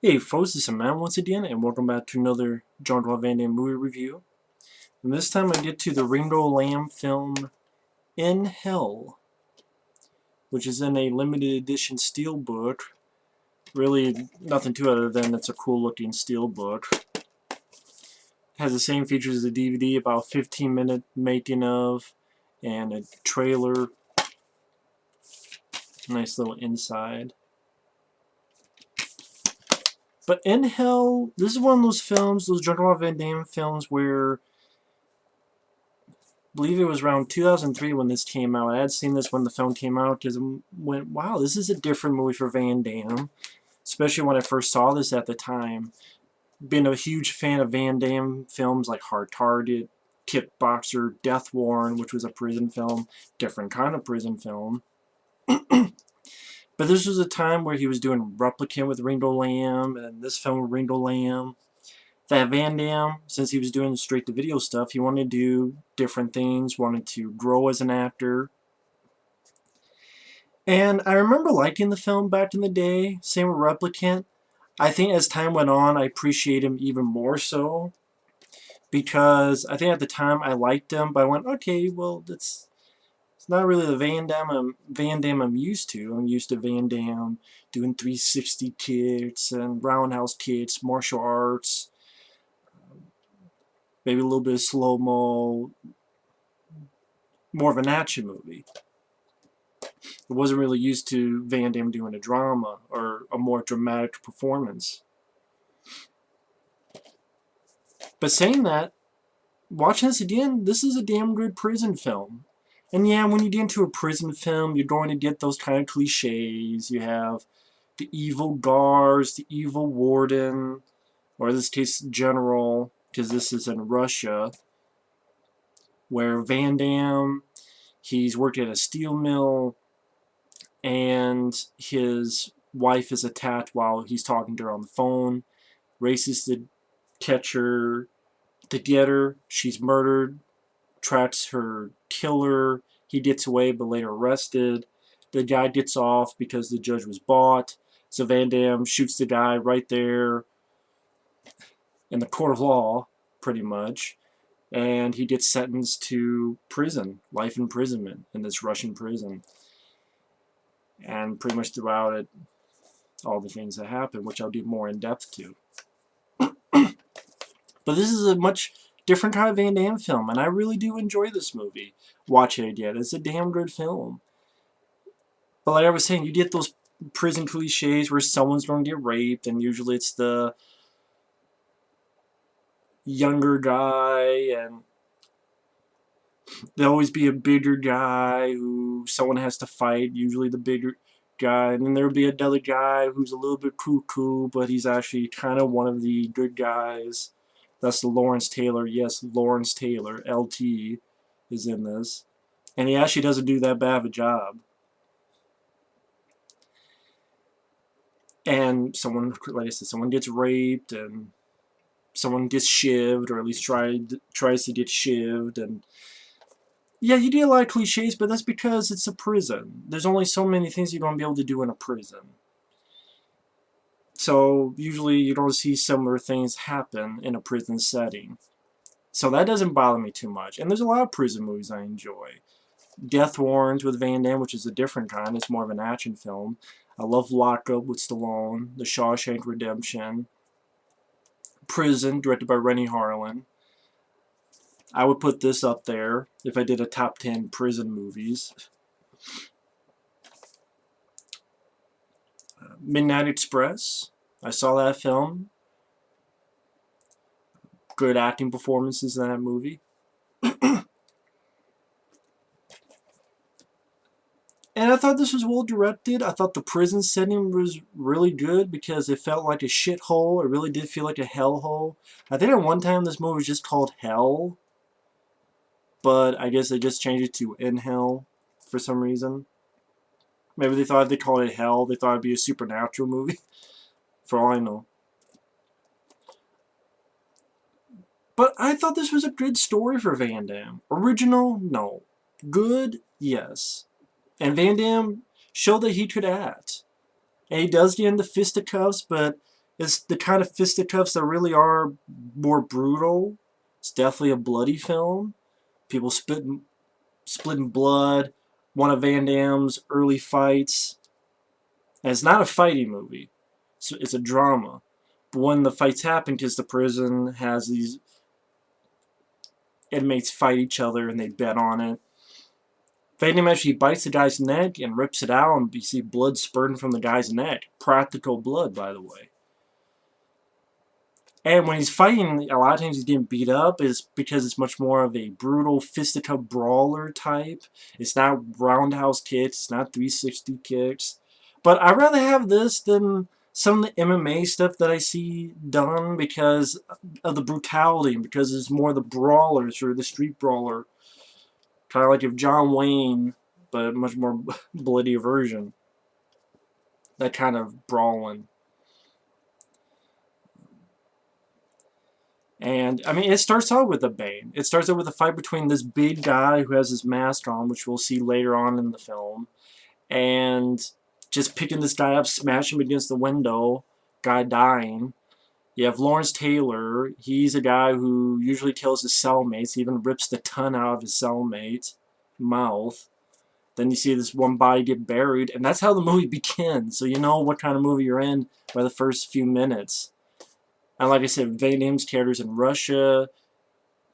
Hey folks, this is Man once again, and welcome back to another Jean-Claude Van Damme movie review. And this time I get to the Ringo Lam film In Hell, which is in a limited edition steelbook. Really nothing to it other than it's a cool looking steelbook. Has the same features as the DVD, about 15-minute making of, and a trailer. Nice little inside. But In Hell, this is one of those films, those Jean-Claude Van Damme films where I believe it was around 2003 when this came out. I had seen this when the film came out because I went, wow, this is a different movie for Van Damme. Especially when I first saw this at the time. Been a huge fan of Van Damme films like Hard Target, Kickboxer, Death Warrant, which was a prison film. Different kind of prison film. But this was a time where he was doing Replicant with Ringo Lam, and this film with Ringo Lam. That Van Damme, since he was doing straight-to-video stuff, he wanted to do different things, wanted to grow as an actor. And I remember liking the film back in the day, same with Replicant. I think as time went on, I appreciate him even more so. Because I think at the time I liked him, but I went, okay, well, it's not really the Van Damme I'm used to. I'm used to Van Damme doing 360 kicks and roundhouse kicks, martial arts, maybe a little bit of slow-mo, more of an action movie. I wasn't really used to Van Damme doing a drama or a more dramatic performance. But saying that, watching this again, this is a damn good prison film. And yeah, when you get into a prison film, you're going to get those kind of cliches. You have the evil guards, the evil warden, or in this case, general, because this is in Russia, where Van Damme, he's worked at a steel mill, and his wife is attacked while he's talking to her on the phone. Races to catch her, to get her. She's murdered. Tracks her killer. He gets away but later arrested. The guy gets off because the judge was bought. So Van Damme shoots the guy right there in the court of law, pretty much. And he gets sentenced to prison, life imprisonment in this Russian prison. And pretty much throughout it, all the things that happen, which I'll do more in depth to. But this is a much different kind of Van Damme film, and I really do enjoy this movie. Watch it again. It's a damn good film. But like I was saying, you get those prison cliches where someone's going to get raped, and usually it's the younger guy, and there'll always be a bigger guy who someone has to fight, usually the bigger guy, and then there'll be another guy who's a little bit cuckoo, but he's actually kind of one of the good guys. That's the Lawrence Taylor. Yes, Lawrence Taylor, LT, is in this. And he actually doesn't do that bad of a job. And someone, like I said, someone gets raped, and someone gets shivved, or at least tries to get shivved, and yeah, you do a lot of cliches, but that's because it's a prison. There's only so many things you're going to be able to do in a prison. So usually you don't see similar things happen in a prison setting. So that doesn't bother me too much. And there's a lot of prison movies I enjoy. Death Warrant with Van Damme, which is a different kind. It's more of an action film. I love Lockup with Stallone. The Shawshank Redemption. Prison, directed by Rennie Harlin. I would put this up there if I did a top 10 prison movies. Midnight Express. I saw that film. Good acting performances in that movie. And I thought this was well directed. I thought the prison setting was really good because it felt like a shithole. It really did feel like a hellhole. I think at one time this movie was just called Hell. But I guess they just changed it to In Hell for some reason. Maybe they thought if they called it Hell, they thought it'd be a supernatural movie. For all I know. But I thought this was a good story for Van Damme. Original? No. Good? Yes. And Van Damme showed that he could act. And he does get into fisticuffs, but It's the kind of fisticuffs that really are more brutal. It's definitely a bloody film. People splitting blood. One of Van Damme's early fights. And it's not a fighting movie. It's a drama. But when the fights happen, because the prison has these inmates fight each other and they bet on it. Van Damme actually bites the guy's neck and rips it out, and you see blood spurting from the guy's neck. Practical blood, by the way. And when he's fighting, a lot of times he's getting beat up is because it's much more of a brutal fisticuff brawler type. It's not roundhouse kicks, it's not 360 kicks. But I'd rather have this than some of the MMA stuff that I see done because of the brutality, because it's more the brawlers or the street brawler. Kind of like if John Wayne, but a much more bloody version. That kind of brawling. And, I mean, it starts out with a bang. It starts out with a fight between this big guy who has his mask on, which we'll see later on in the film, and just picking this guy up, smashing him against the window, guy dying. You have Lawrence Taylor. He's a guy who usually kills his cellmates. He even rips the tongue out of his cellmate's mouth. Then you see this one body get buried, and that's how the movie begins. So you know what kind of movie you're in by the first few minutes. And like I said, Van Damme's character's in Russia.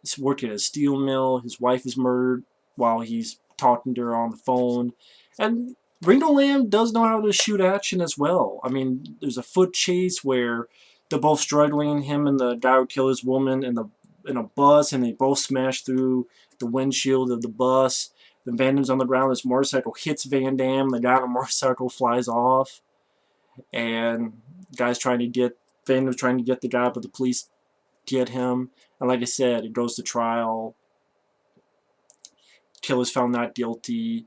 He's working at a steel mill. His wife is murdered while he's talking to her on the phone. And Ringo Lam does know how to shoot action as well. I mean, there's a foot chase where they're both struggling, him and the guy who killed his woman in a bus, and they both smash through the windshield of the bus. Then Van Damme's on the ground, his motorcycle hits Van Damme, the guy on the motorcycle flies off. And the guy's trying to get Van Damme's trying to get the guy, but the police get him. And like I said, it goes to trial. Killer's found not guilty.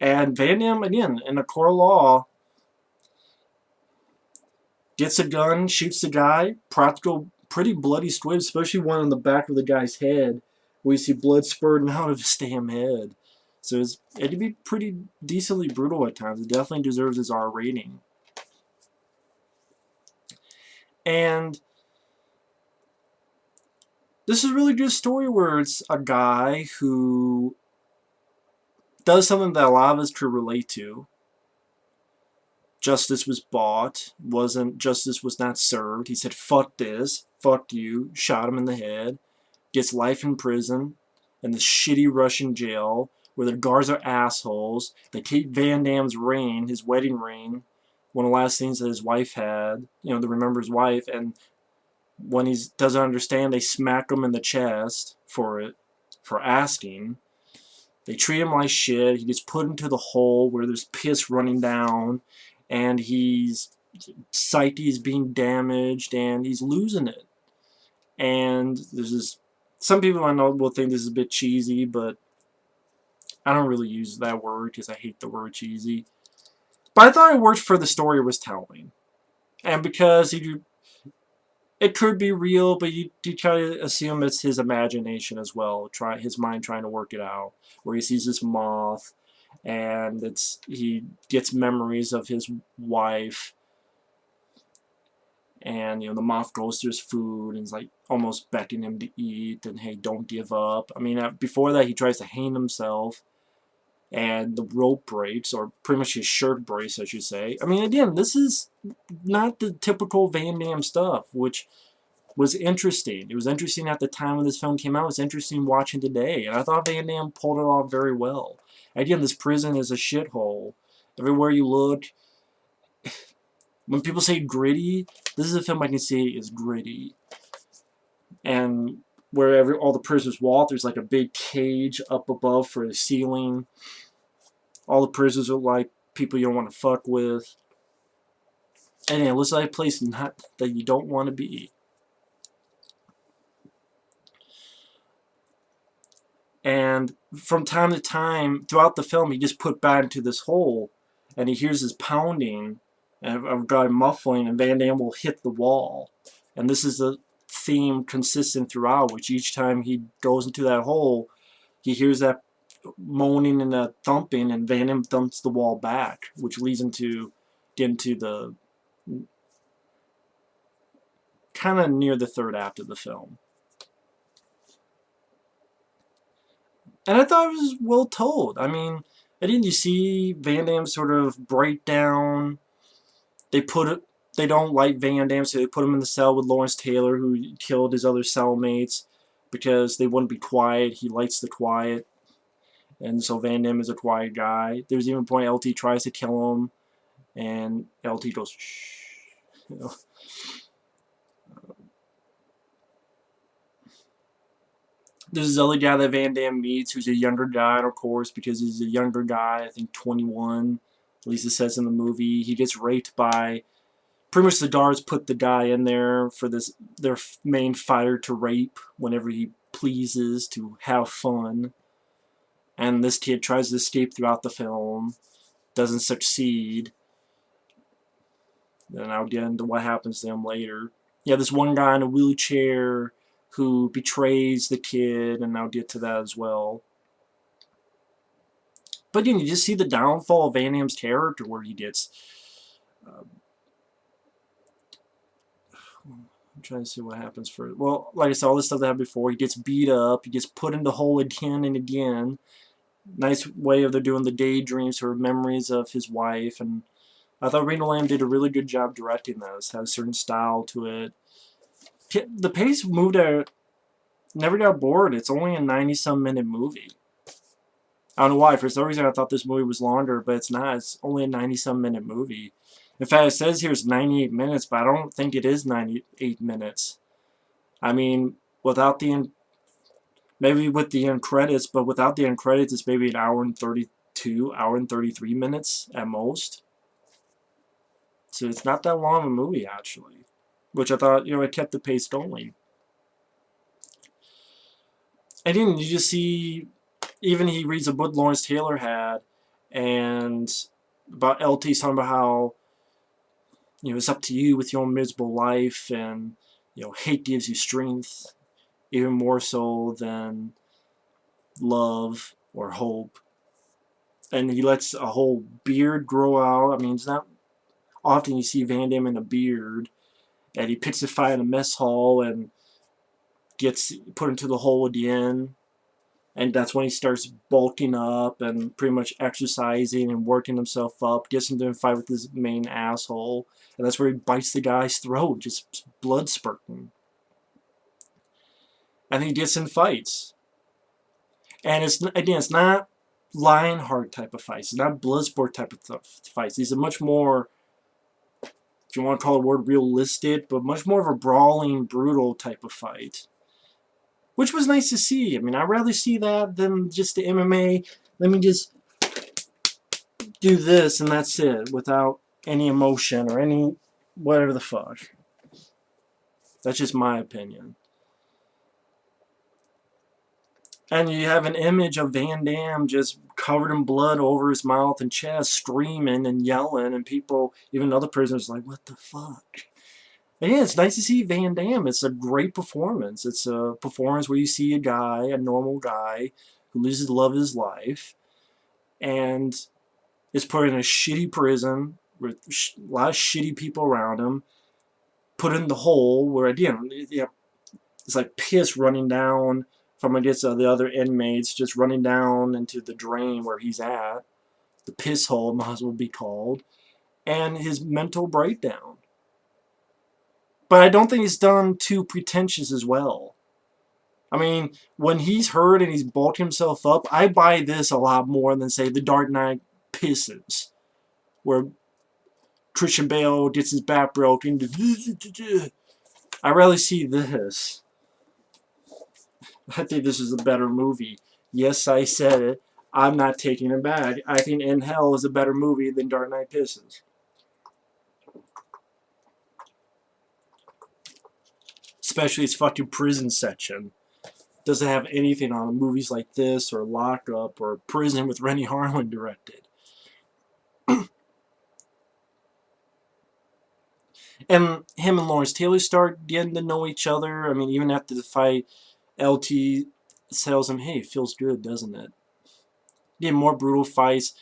And Van Damme, again, in a court of law, gets a gun, shoots the guy. Practical, pretty bloody squib, especially one on the back of the guy's head, where you see blood spurting out of his damn head. So it can be pretty decently brutal at times. It definitely deserves its R rating. And this is a really good story where it's a guy who does something that a lot of us could relate to. Justice was bought. Justice was not served. He said, fuck this, fuck you, shot him in the head, gets life in prison, in this shitty Russian jail, where the guards are assholes. They keep Van Damme's ring, his wedding ring, one of the last things that his wife had, to remember his wife, and when he doesn't understand, they smack him in the chest for asking. They treat him like shit. He gets put into the hole where there's piss running down, and his psyche is being damaged, and he's losing it. And there's this, some people I know will think this is a bit cheesy, but I don't really use that word because I hate the word cheesy. But I thought it worked for the story it was telling. And because it could be real, but you try to assume it's his imagination as well. His mind trying to work it out. Where he sees this moth, and he gets memories of his wife. And, the moth goes to his food and is like almost beckoning him to eat. And, hey, don't give up. I mean, before that, he tries to hang himself. And the rope breaks, or pretty much his shirt breaks, I should say. I mean, again, this is not the typical Van Damme stuff, which was interesting. It was interesting at the time when this film came out. It was interesting watching today. And I thought Van Damme pulled it off very well. Again, this prison is a shithole. Everywhere you look, when people say gritty, this is a film I can say is gritty. And where all the prisoners walk, there's like a big cage up above for the ceiling. All the prisoners are like people you don't want to fuck with. And it looks like a place that you don't want to be. And from time to time, throughout the film, he just put back into this hole, and he hears this pounding, and a guy muffling, and Van Damme will hit the wall. And this is a theme consistent throughout, which each time he goes into that hole, he hears that moaning and that thumping, and Van Damme thumps the wall back, which leads him to get into kind of near the third act of the film. And I thought it was well told. I mean, didn't you see Van Damme sort of break down? They don't like Van Damme, so they put him in the cell with Lawrence Taylor, who killed his other cellmates, because they wouldn't be quiet. He likes the quiet. And so Van Damme is a quiet guy. There's even a point LT tries to kill him, and LT goes, shh. You know. There's this other guy that Van Damme meets who's a younger guy, and of course, because he's a younger guy, I think 21, at least it says in the movie, he gets raped by, pretty much the guards put the guy in there for their main fighter to rape whenever he pleases, to have fun. And this kid tries to escape throughout the film, doesn't succeed. Then I'll get into what happens to him later. Yeah, this one guy in a wheelchair who betrays the kid, and I'll get to that as well. But you just see the downfall of Van Damme's character, where he gets... I'm trying to see what happens first. Well, like I said, all this stuff that happened before, he gets beat up, he gets put in the hole again and again. Nice way of they're doing the daydreams or memories of his wife, and I thought Ringo Lam did a really good job directing this. Had a certain style to it. The pace moved out, never got bored. It's only a 90-some minute movie. I don't know why. For some reason I thought this movie was longer, but it's not. It's only a 90-some minute movie. In fact, it says here it's 98 minutes, but I don't think it is 98 minutes. I mean, without the maybe with the end credits, but without the end credits, it's maybe an hour and 32, hour and 33 minutes at most. So it's not that long of a movie, actually. Which I thought, it kept the pace going. And then you just see, even he reads a book Lawrence Taylor had, and about LT talking about how, it's up to you with your own miserable life, and, hate gives you strength, even more so than love or hope. And he lets a whole beard grow out. I mean, it's not often you see Van Damme in a beard. And he picks a fight in a mess hall and gets put into the hole again. And that's when he starts bulking up and pretty much exercising and working himself up. Gets into a fight with his main asshole. And that's where he bites the guy's throat, just blood spurting. And he gets in fights. And it's not Lionheart type of fights. It's not Bloodsport type of fights. These are much more, if you want to call the word realistic, but much more of a brawling, brutal type of fight. Which was nice to see. I mean, I'd rather see that than just the MMA. Let me just do this and that's it, without any emotion or any whatever the fuck. That's just my opinion. And you have an image of Van Damme just covered in blood over his mouth and chest, screaming and yelling, and people, even other prisoners, like, what the fuck? And yeah, it's nice to see Van Damme. It's a great performance. It's a performance where you see a guy, a normal guy, who loses the love of his life, and is put in a shitty prison with a lot of shitty people around him, put in the hole where, again, it's like piss running down from against the other inmates, just running down into the drain where he's at. The piss hole might as well be called. And his mental breakdown. But I don't think he's done too pretentious as well. I mean, when he's hurt and he's bulked himself up, I buy this a lot more than, say, The Dark Knight Pisses, where Christian Bale gets his back broken. I rarely see this. I think this is a better movie. Yes, I said it. I'm not taking it back. I think In Hell is a better movie than Dark Knight Pisses. Especially its fucking prison section. Doesn't have anything on movies like this, or Lockup, or Prison with Rennie Harlan directed. And him and Lawrence Taylor start getting to know each other. I mean, even after the fight, LT tells him, hey, it feels good, doesn't it? Getting more brutal fights.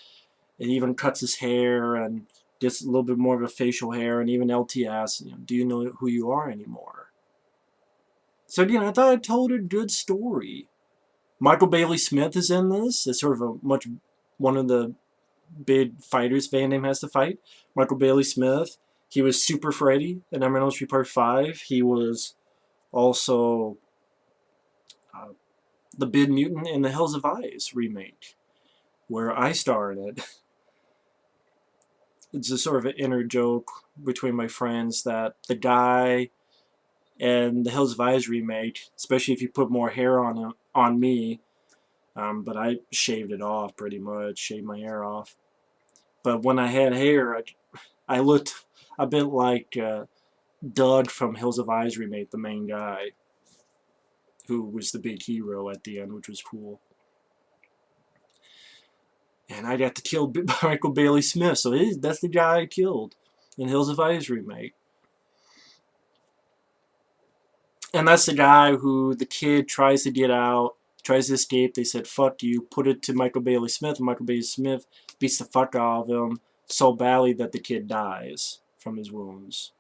It even cuts his hair and gets a little bit more of a facial hair. And even LT asks, do you know who you are anymore? So again, I thought I told a good story. Michael Bailey Smith is in this. It's sort of one of the big fighters Van Damme has to fight. Michael Bailey Smith. He was Super Freddy in Nightmare on Elm Street Part 5. He was also uh, the Big Mutant in the Hills of Eyes remake, where I star in it. It's a sort of an inner joke between my friends that the guy in the Hills of Eyes remake, especially if you put more hair on me, but I shaved it off pretty much, shaved my hair off. But when I had hair, I looked a bit like Doug from Hills of Eyes remake, the main guy, who was the big hero at the end, which was cool. And I got to kill Michael Bailey Smith, so that's the guy I killed in Hills of Eyes remake. And that's the guy who the kid tries to get out, tries to escape. They said, fuck you, put it to Michael Bailey Smith. And Michael Bailey Smith beats the fuck out of him so badly that the kid dies from his wounds.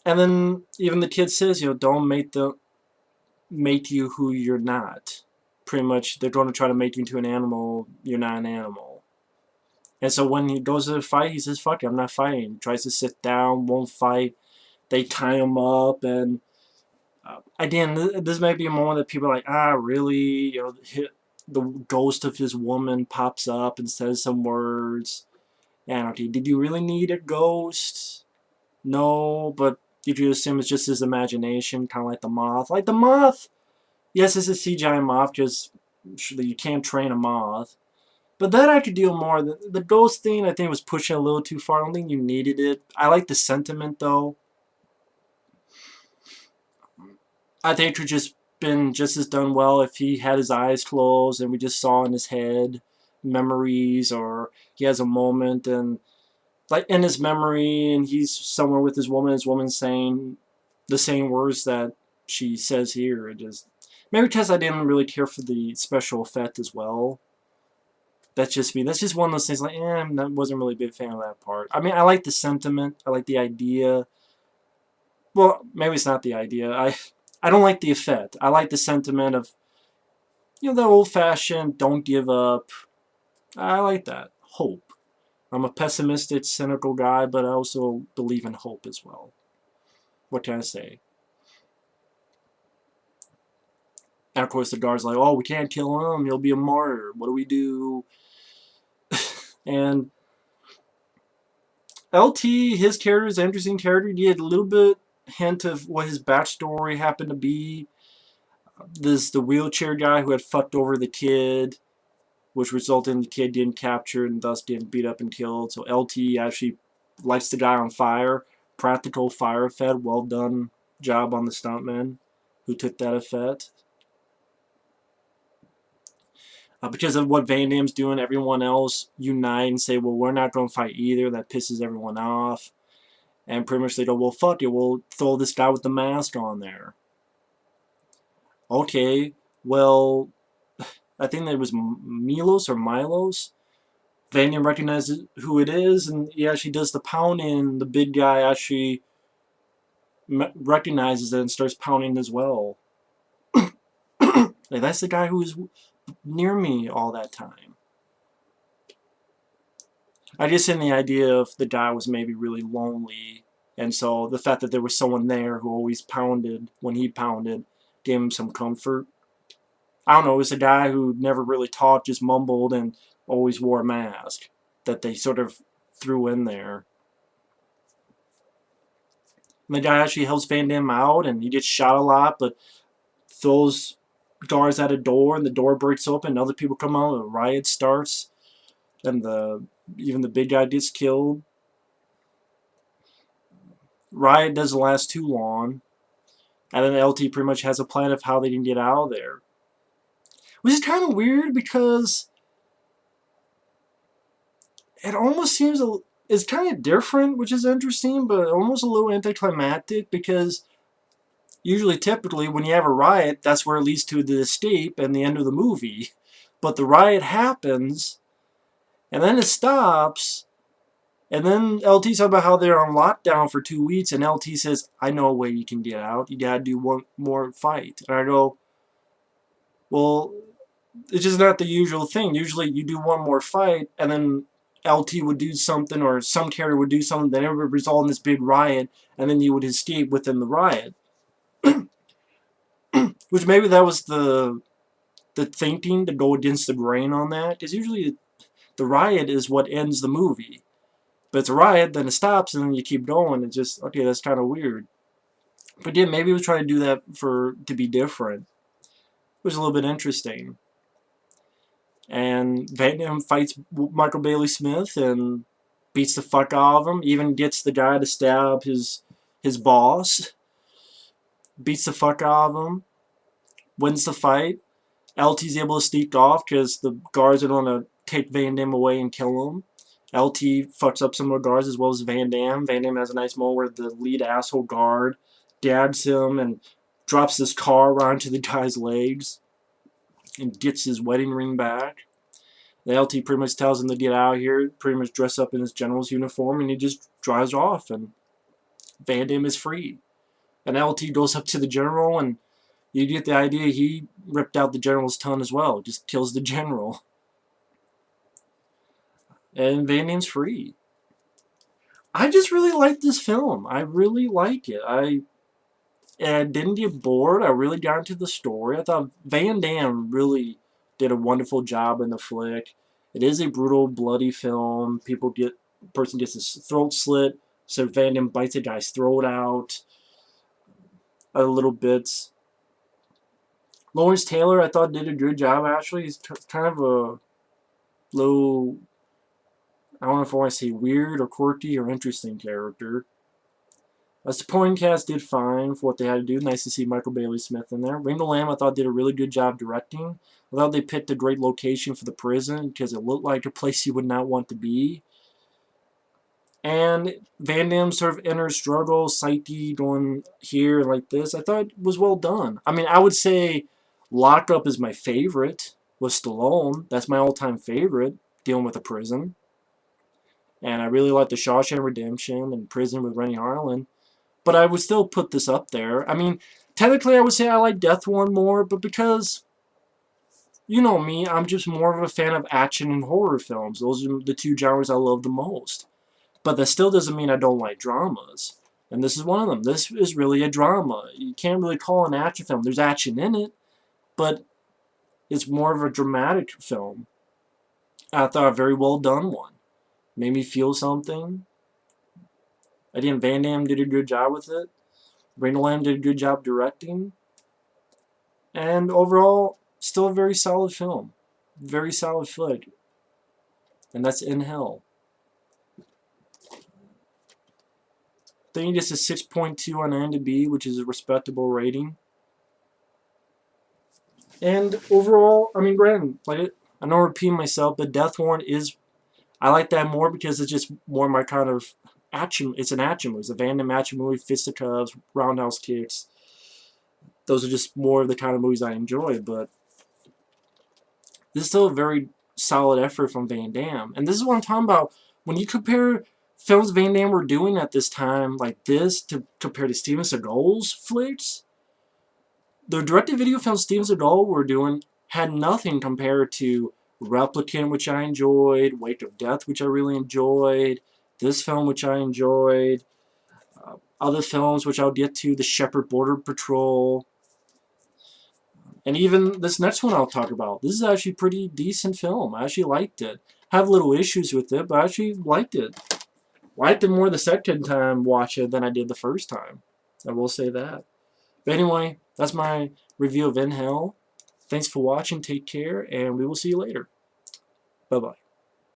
And then even the kid says, don't make you who you're not. Pretty much, they're going to try to make you into an animal. You're not an animal. And so when he goes to the fight, he says, fuck it, I'm not fighting. He tries to sit down, won't fight. They tie him up, and again, this might be a moment that people are like, really? The ghost of his woman pops up and says some words. And okay, did you really need a ghost? No, but did you assume it's just his imagination, kind of like the moth? Like the moth, yes, it's a CGI moth, because you can't train a moth. But that I could deal more. The ghost thing, I think, was pushing a little too far. I don't think you needed it. I like the sentiment, though. I think it could just been just as done well if he had his eyes closed and we just saw in his head memories, or he has a moment and like in his memory and he's somewhere with his woman saying the same words that she says here. It just maybe because I didn't really care for the special effect as well. That's just me. That's just one of those things like, I wasn't really a big fan of that part. I mean, I like the sentiment. I like the idea. Well, maybe it's not the idea. I don't like the effect. I like the sentiment of, the old-fashioned don't give up. I like that. Hope. I'm a pessimistic, cynical guy, but I also believe in hope as well. What can I say? And of course the guard's like, oh, we can't kill him. He'll be a martyr. What do we do? And LT, his character is an interesting character. He had a little bit hint of what his backstory happened to be. The wheelchair guy who had fucked over the kid, which resulted in the kid getting captured and thus getting beat up and killed. So LT actually lights the guy on fire. Practical fire effect. Well done job on the stuntman who took that effect. Because of what Van Damme's doing, everyone else unite and say, well, we're not going to fight either. That pisses everyone off. And pretty much they go, well, fuck it, we'll throw this guy with the mask on there. Okay, well, I think that it was Milos or Milos. Van Damme recognizes who it is, and he actually does the pounding, and the big guy actually recognizes it and starts pounding as well. Like, that's the guy who was near me all that time. I just in the idea of the guy was maybe really lonely, and so the fact that there was someone there who always pounded when he pounded gave him some comfort. I don't know, it was a guy who never really talked, just mumbled, and always wore a mask that they sort of threw in there. And the guy actually helps Van Damme out, and he gets shot a lot, but throws guards at a door, and the door breaks open, and other people come out, and a riot starts, and even the big guy gets killed. Riot doesn't last too long, and then LT pretty much has a plan of how they can get out of there. Which is kind of weird because it almost seems it's kind of different, which is interesting, but almost a little anticlimactic because usually, typically, when you have a riot, that's where it leads to the escape and the end of the movie. But the riot happens, and then it stops, And then LT talks about how they're on lockdown for 2 weeks, and LT says, I know a way you can get out. You gotta do one more fight. And I go, well, it's just not the usual thing. Usually you do one more fight, and then LT would do something, or some character would do something, that would result in this big riot, and then you would escape within the riot. Which maybe that was the thinking, to go against the grain on that, because usually the riot is what ends the movie. But it's a riot, then it stops, and then you keep going. It's just, okay, that's kind of weird. But yeah, maybe he was trying to do that to be different. It was a little bit interesting. And Van Damme fights Michael Bailey Smith and beats the fuck out of him. Even gets the guy to stab his boss. Beats the fuck out of him. Wins the fight. LT's able to sneak off because the guards are going to take Van Damme away and kill him. LT fucks up some of the guards as well as Van Damme. Van Damme has a nice moment where the lead asshole guard dabs him and drops this car onto the guy's legs and gets his wedding ring back. The LT pretty much tells him to get out of here, pretty much dress up in his general's uniform, and he just drives off, and Van Damme is free. And LT goes up to the general, and you get the idea he ripped out the general's tongue as well, just kills the general. And Van Damme's free. I just really like this film. I really like it. I didn't get bored. I really got into the story. I thought Van Damme really did a wonderful job in the flick. It is a brutal, bloody film. Person gets his throat slit, so Van Damme bites a guy's throat out. A little bits. Lawrence Taylor, I thought, did a good job, actually. He's kind of a low, I don't know if I want to say weird or quirky or interesting character. The supporting cast did fine for what they had to do. Nice to see Michael Bailey Smith in there. Ringo Lam, I thought, did a really good job directing. I thought they picked a great location for the prison because it looked like a place you would not want to be. And Van Damme's sort of inner struggle, psyche going here like this, I thought was well done. I mean, I would say Lock Up is my favorite with Stallone. That's my all-time favorite, dealing with a prison. And I really like The Shawshank Redemption and Prison with Rennie Harlan. But I would still put this up there. I mean, technically I would say I like Death Warrant more, but because, you know me, I'm just more of a fan of action and horror films. Those are the two genres I love the most. But that still doesn't mean I don't like dramas. And this is one of them. This is really a drama. You can't really call it an action film. There's action in it, but it's more of a dramatic film. I thought a very well done one. Made me feel something. Again, Van Damme did a good job with it. Ringo Lam did a good job directing. And overall, still a very solid film. Very solid flick. And that's In Hell. I think it's a 6.2 on IMDb, which is a respectable rating. And overall, I mean, granted, like I know I'm repeating myself, but Death Warrant is, I like that more because it's just more my kind of action. It's an action movie. It's a Van Damme action movie, fisticuffs, roundhouse kicks. Those are just more of the kind of movies I enjoy, but this is still a very solid effort from Van Damme. And this is what I'm talking about. When you compare films Van Damme were doing at this time, like this, to compare to Steven Seagal's flicks, the direct-to-video films Steven Seagal were doing had nothing compared to Replicant, which I enjoyed, Wake of Death, which I really enjoyed, this film, which I enjoyed, other films, which I'll get to, The Shepherd Border Patrol, and even this next one I'll talk about. This is actually a pretty decent film. I actually liked it. Have little issues with it, but I actually liked it. Liked it more the second time watch it than I did the first time. I will say that. But anyway, that's my review of In Hell. Thanks for watching. Take care, and we will see you later. Bye-bye.